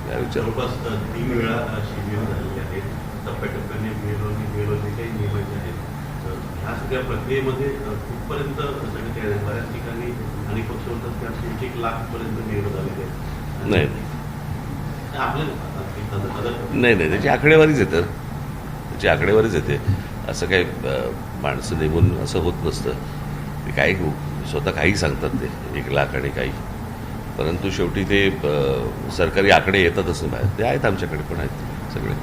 या विचार जवळपास 3 वेळा शिबिरं झालेली आहेत. टप्प्याटप्प्याने वेळोवेळी जे काही नियमाचे आहेत, ह्या सगळ्या प्रक्रियेमध्ये कुठपर्यंत सगळं काय आहे? बऱ्याच ठिकाणी आणि पक्ष म्हणतात की आमची 1 लाखपर्यंत निवड झालेली आहे. नाही नाही नाही त्याची आकडेवारीच येतं, त्याची आकडेवारीच येते. असं काही माणसं नेमून असं होत नसतं. ते काही स्वतः काही सांगतात ते 1 लाख आणि काही, परंतु शेवटी ते सरकारी आकडे येतातच नाही बाहेर. ते आहेत आमच्याकडे पण आहेत सगळे.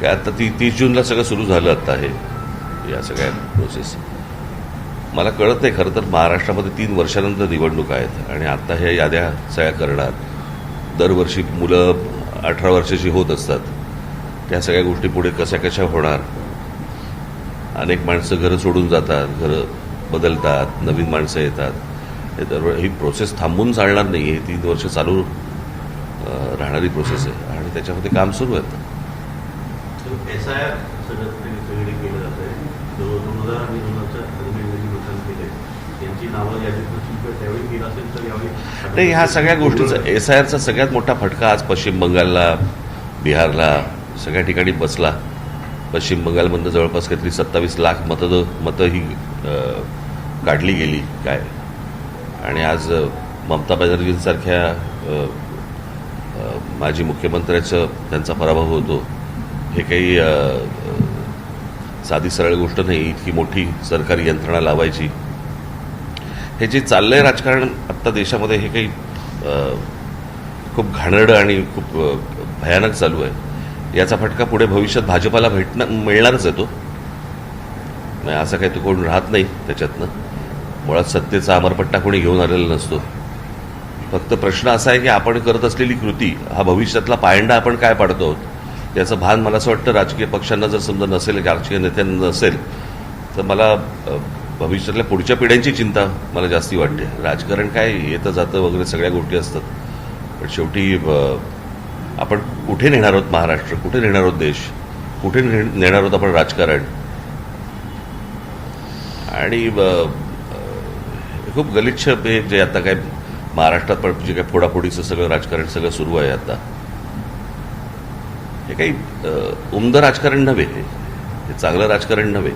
काय आता 30 जूनला सगळं सुरू झालं आत्ता हे या सगळ्या प्रोसेस. मला कळत नाही खरं तर महाराष्ट्रामध्ये 3 वर्षानंतर निवडणूक आहेत आणि आत्ता ह्या याद्या सगळ्या करणार. दरवर्षी मुलं 18 वर्षाची होत असतात. त्या सगळ्या गोष्टी पुढे कशा कशा होणार. अनेक माणसं घरं सोडून जातात, घरं बदलतात, नवीन माणसं येतात. ही प्रोसेस थांबून चालणार नाही. ही 3 वर्ष चालू राहणारी प्रोसेस आहे आणि त्याच्यामध्ये काम सुरू आहे. SIR सगळीकडे केलं जात आहे. 2000 आणि 2000च्या दरम्यान लोकांनी केले, त्यांची नावं यादीत नसून त्यावेळी केलं असेल तर यावेळी नाही. ह्या सगळ्या गोष्टीचा SIRचा सगळ्यात मोठा फटका आज पश्चिम बंगालला, बिहारला, सगळ्या ठिकाणी बसला. पश्चिम बंगालमधनं जवळपास काहीतरी 27 लाख मतं ही काढली गेली काय. आणि आज ममता बॅनर्जींसारख्या माजी मुख्यमंत्र्याचं त्यांचा पराभव होतो. हे काही साधी सरळ गोष्ट नाही. इतकी मोठी सरकारी यंत्रणा लावायची. हे जे चाललंय राजकारण आत्ता देशामध्ये हे काही खूप घाणेरडं आणि खूप भयानक चालू आहे. याचा फटका पुढे भविष्यात भाजपाला मिळणारच आहे. तो म्हणजे असं काही तो कोण राहत नाही त्याच्यातनं. मुळात सत्तेचा अमरपट्टा कोणी घेऊन आलेला नसतो. फक्त प्रश्न असा आहे की आपण करत असलेली कृती हा भविष्यातला पायंडा आपण काय पाडतो आहोत याचं भान मला असं वाटतं राजकीय पक्षांना जर समजा नसेल, राजकीय नेत्यांना नसेल, तर मला भविष्यातल्या पुढच्या पिढ्यांची चिंता मला जास्ती वाटते. राजकारण काय येतं जातं वगैरे सगळ्या गोष्टी असतात, पण शेवटी आपण कुठे नेणार आहोत महाराष्ट्र, कुठे नेणार आहोत देश, कुठे नेणार आहोत आपण राजकारण. आणि खूप गलिच्छ जे आता काय महाराष्ट्रात पण जे काय फोडाफोडीचं सगळं राजकारण सगळं सुरू आहे आता, हे काही उमदं राजकारण नव्हे. हे चांगलं राजकारण नव्हे.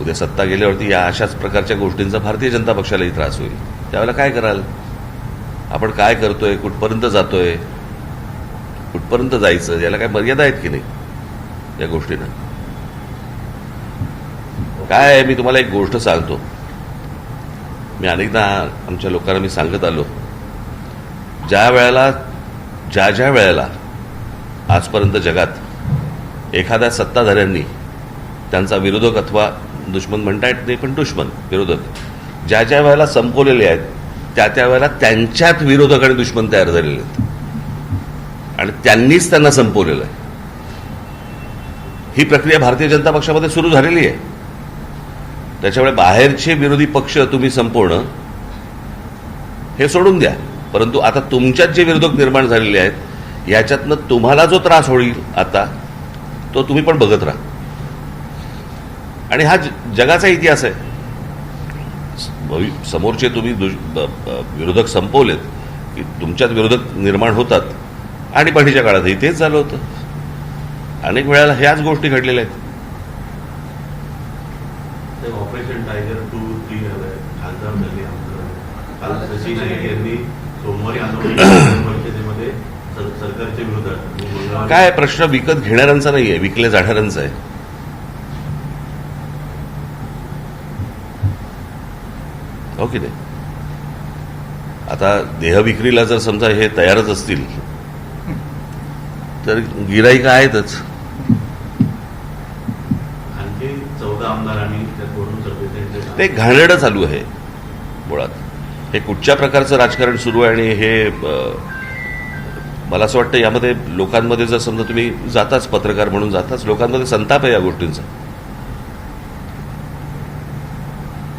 उद्या सत्ता गेल्यावरती या अशाच प्रकारच्या गोष्टींचा भारतीय जनता पक्षालाही त्रास होईल. त्यावेळेला काय कराल आपण, काय करतोय, कुठपर्यंत जातोय, कुठपर्यंत जायचं, याला काय मर्यादा आहेत की नाही या गोष्टींना. काय आहे, मी तुम्हाला एक गोष्ट सांगतो. मी अनेकदा आमच्या लोकांना मी सांगत आलो, ज्या वेळेला आजपर्यंत जगात एखाद्या सत्ताधाऱ्यांनी त्यांचा विरोधक अथवा दुश्मन म्हणता येत नाही पण दुश्मन विरोधक ज्या वेळेला संपवलेले आहेत, त्या वेळेला त्यांच्यात विरोधक आणि दुश्मन तयार झालेले आहेत आणि त्यांनीच त्यांना संपवलेलं आहे. ही प्रक्रिया भारतीय जनता पक्षामध्ये सुरू झालेली आहे. त्याच्यामुळे बाहेरचे विरोधी पक्ष तुम्ही संपवणं हे सोडून द्या, परंतु आता तुमच्यात जे विरोधक निर्माण झालेले आहेत याच्यातनं तुम्हाला जो त्रास होईल आता तो तुम्ही पण बघत राहा. आणि हा जगाचा इतिहास आहे. समोरचे तुम्ही विरोधक संपवलेत की तुमच्यात विरोधक निर्माण होतात. आणि पाठीच्या काळातही तेच झालं होतं. अनेक वेळेला ह्याच गोष्टी घडलेल्या आहेत. ऑपरेशन टायगर 2, 3 खासदार झाले. काल शशी नाईक यांनी सोमवारी आंदोलन परिषदेमध्ये सरकारच्या विरोधात. काय प्रश्न विकत घेणाऱ्यांचा नाहीये, विकल्या जाणाऱ्यांचा आहे. हो की नाही. आता देहविक्रीला जर समजा हे तयारच असतील तर गिराईक आहेतच. आणखी 14 आमदारांनी ते घाणेरडं चालू आहे मुळात. हे कुठच्या प्रकारचं राजकारण सुरू आहे आणि हे मला असं वाटतं यामध्ये लोकांमध्ये जर समजा तुम्ही जाताच, पत्रकार म्हणून जाताच, लोकांमध्ये संताप आहे या गोष्टींचा.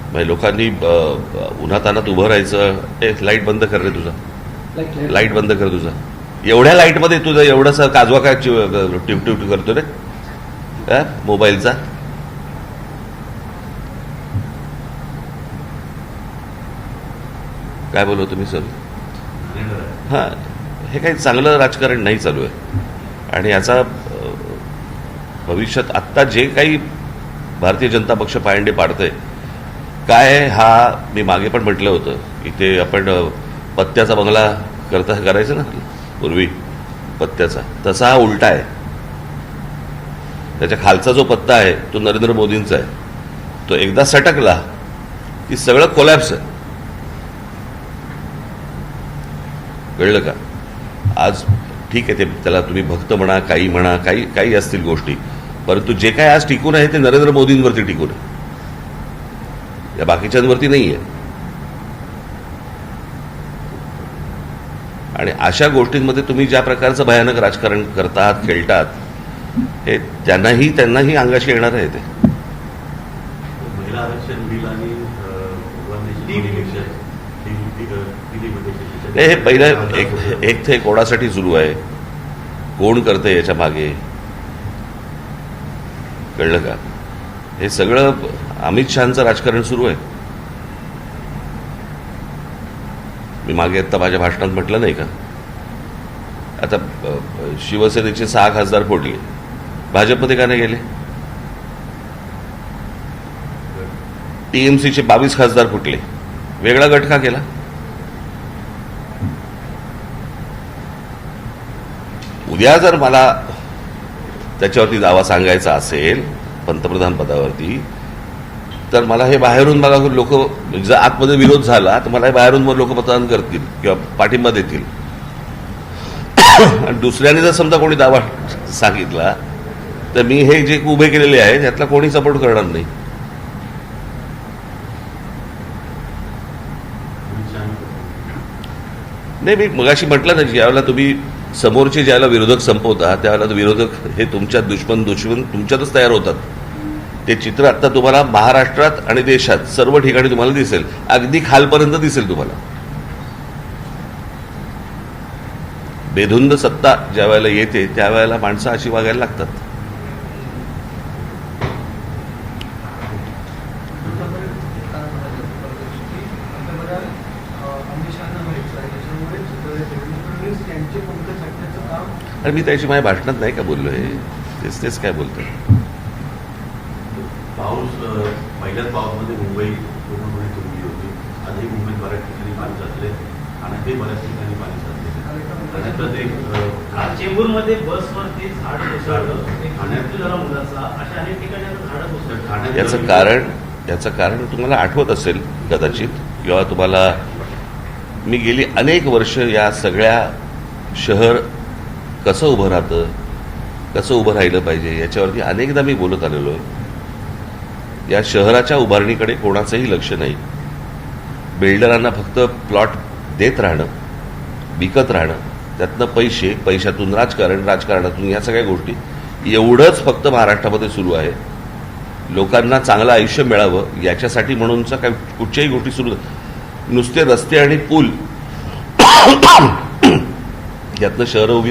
म्हणजे लोकांनी उन्हातानात उभं राहायचं. लाईट बंद कर रे तुझा, लाईट बंद कर तुझा. एवढ्या लाईटमध्ये तुझं एवढासा काजवा काय टिवटिव करतो रे मोबाईलचा. काय बोलू तुम्ही सर. हां हे काही चांगलं राजकारण नाही चालू आहे. आणि याचा भविष्यात आत्ता जे काही भारतीय जनता पक्ष पायंडे पाडतंय काय, हा मी मागे पण म्हटलं होतं इथे आपण पत्त्याचा बंगला करायचं ना पूर्वी पत्त्याचा, तसा हा उलटा आहे. त्याच्या खालचा जो पत्ता आहे तो नरेंद्र मोदींचा आहे. तो एकदा सटकला की सगळं कोलॅप्स आहे. कळलं का? आज ठीक आहे, ते त्याला तुम्ही भक्त म्हणा, काही म्हणा, काही असतील गोष्टी, परंतु जे काय आज टिकून आहे ते नरेंद्र मोदींवरती टिकून आहे, या बाकीच्यांवरती नाही आहे. आणि अशा गोष्टींमध्ये तुम्ही ज्या प्रकारचं भयानक राजकारण करतात, खेळतात, हे त्यांनाही अंगाशी येणार आहे. ते महिला आरक्षण बिल आणि हे पहिलं एक ते कोणासाठी सुरू आहे, कोण करतंय याच्या मागे, कळलं का? हे सगळं अमित शहाचं राजकारण सुरू आहे. मी मागे आता माझ्या भाषणात म्हटलं नाही का, आता शिवसेनेचे 6 खासदार फोडले, भाजपमध्ये का नाही गेले? टीएमसीचे 22 खासदार फुटले, वेगळा गट का केला? उद्या जर मला त्याच्यावरती दावा सांगायचा असेल पंतप्रधान पदावरती, तर मला हे बाहेरून मला लोक, जर आतमध्ये विरोध झाला तर मला हे बाहेरून लोक मतदान करतील किंवा पाठिंबा देतील. आणि दुसऱ्याने जर समजा कोणी दावा सांगितला तर मी हे जे उभे केलेले आहे त्यातला कोणी सपोर्ट करणार नाही. नाही, मी मगाशी म्हटलं ना, ज्यावेळेला तुम्ही समोरचे ज्यावेळेला विरोधक संपवता त्यावेळेला विरोधक हे तुमच्या दुश्मन तुमच्यातच तयार होतात. ते चित्र आता तुम्हाला महाराष्ट्रात आणि देशात सर्व ठिकाणी तुम्हाला दिसेल, अगदी खालपर्यंत दिसेल तुम्हाला. बेधुंद सत्ता ज्या वेळेला येते त्यावेळेला माणसं अशी वागायला लागतात. आणि मी त्याची माझ्या भाषणात नाही का बोललो, हे तेच काय बोलतोय. पाऊस पहिल्याच पावसामध्ये मुंबई पूर्णपणे तुंबली होती. आजही मुंबईत बऱ्याच ठिकाणी पाणी साचले, ठाण्यातही बऱ्याच ठिकाणी पाणी साचले. चेंबूरमध्ये बसवरती झाड कोसळलं, ठाण्यात जरा मुलाचा, अशा अनेक ठिकाणी झाडं कोसळलं. याचं कारण तुम्हाला आठवत असेल कदाचित, किंवा तुम्हाला मी गेली अनेक वर्ष या सगळ्या शहर कसं उभं राहतं, कसं उभं राहिलं पाहिजे याच्यावरती अनेकदा मी बोलत आलेलो आहे. या शहराच्या उभारणीकडे कोणाचंही लक्ष नाही. बिल्डरांना फक्त प्लॉट देत राहणं, विकत राहणं, त्यातनं पैशातून राजकारणातून या सगळ्या गोष्टी, एवढंच फक्त महाराष्ट्रामध्ये सुरू आहे. लोकांना चांगलं आयुष्य मिळावं याच्यासाठी म्हणूनचा काय कुठच्याही गोष्टी सुरू, नुसते रस्ते आणि पूल यातनं शहरं उभी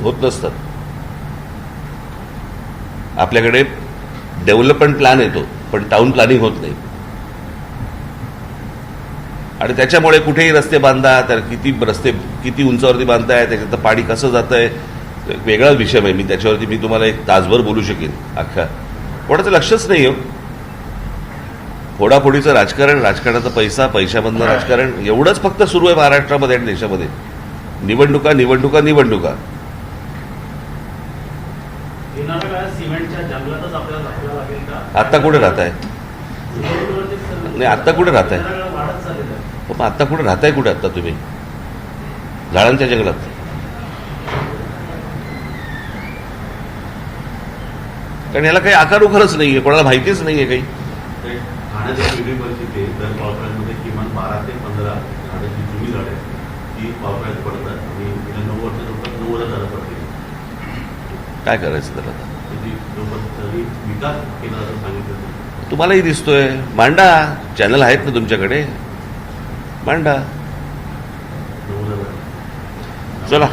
होत नसतात. आपल्याकडे डेव्हलपमेंट प्लॅन येतो पण टाउन प्लॅनिंग होत नाही. आणि त्याच्यामुळे कुठेही रस्ते बांधा, तर किती उंचावरती बांधताय, त्याच्यात पाणी कसं जात आहे, वेगळाच विषय आहे. मी तुम्हाला एक तासभर बोलू शकेन. अख्खा कोणाचं लक्षच नाही हो. फोडाफोडीचं राजकारणाचा पैशामधलं राजकारण एवढंच फक्त सुरू आहे महाराष्ट्रामध्ये आणि देशामध्ये. निवडणुका. येणाऱ्या काळात सिमेंटच्या जंगलातच आपल्याला राहावं लागेल का? आत्ता कुठे राहताय? नाही, आत्ता कुठे राहताय? वाढत चाललेलं आहे. पण आत्ता कुठे राहताय? कुठे आत्ता तुम्ही? झाडांच्या जंगलात. कारण याला काही आकार उखरच नाहीये, कोणाला माहितीच नाहीये काही. ठाण्याची वेगळी परिस्थिती आहे. दर पावसाळ्यामध्ये किमान 12 ते 15 झाडाची जुनी झाडं आहेत ती पावसाळ्यात पडतात आणि गेल्या 9 वर्षात 90 झाडं पडतील. काय करायचं त्याला? विकास केला असं सांगितलं. तुम्हालाही दिसतोय. मांडा, चॅनल आहेत ना तुमच्याकडे, मांडा. 90,000. चला.